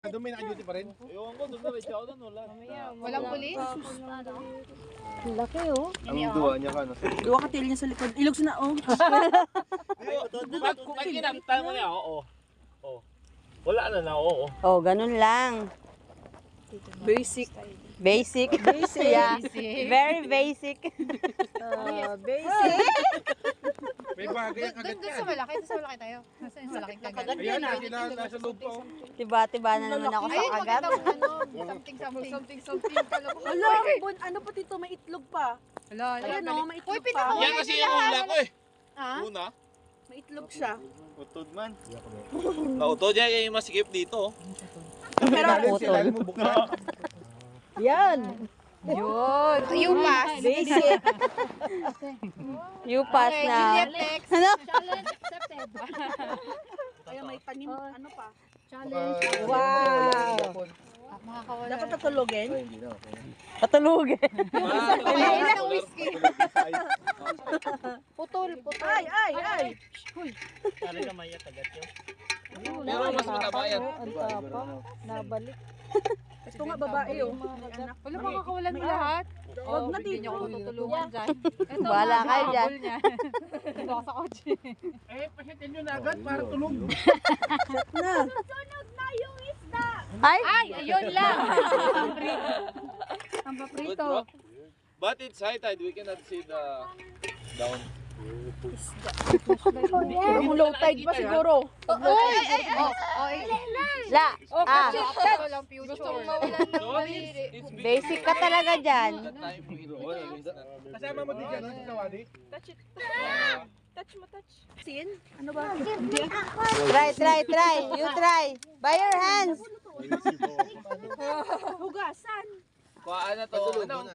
Doon may naka-duty pa rin? Ewan ko, doon na rin siya ako doon, wala. Walang pulis? Laki oh. Ang duwa niya ka, no? Duwa ka tail niya sa likod. Ilog na oh. Kung kinamtan mo niya, oo. Wala na, oo. Oh, ganun lang. Basic. Basic. Yeah. Very basic. Basic. May bagay ang kagat Doon sa malaki, doon sa malaki tayo. Nasa yung malaking kagat. Ayan, nasa loob pa. Tiba-tiba na naman ako sa Ayun, kagat. makita mo something. Kala ko, Wala, ano pa dito? May itlog pa. Wala, Ayan oh, may Uy, itlog pa. pinakawalan Yan kasi yung hula ko eh. Ha? Una. May itlog siya. Utod man. Nautod yan yung masikip dito. Pero Ilalim mo buksan. Yan. Yun. Yung pass. Basic. You pass Okay, na. Juliet next. Ano? Challenge accepted. kaya may tanim, ano pa? Challenge. Wow. Makakawala. Dapat natulogin. Hindi na, okay. Patulugin. Ay, ng whiskey. Putol. Ay. Tari ka maya kagat yun. Pero mas mataba yan. Ang tapa. Nabalik. Ito nga babae oh. Wala, makakawalan mo lahat. Wag na Hindi niyo dito. ako tutulungan dyan. Ito, Bahala kayo dyan. habol niya. Dito ako sa kotse. Eh, pasitin nyo na agad para tulog. Na. Ay! Ay, ayun lang. Ang Good, paprito. bro. But it's high tide, we cannot see the down. Yung low tide pa siguro. La! Ah! Walang future. Gusto mong mawalan ng So maliri. it's Basic ka talaga dyan. The time we roll. Kasama mo din dyan, no? Sa wadi? Touch it. Touch mo, touch. Sin? Ano ba? Try. You try. By your hands. Hugasan. Kuhaan na to. Ano?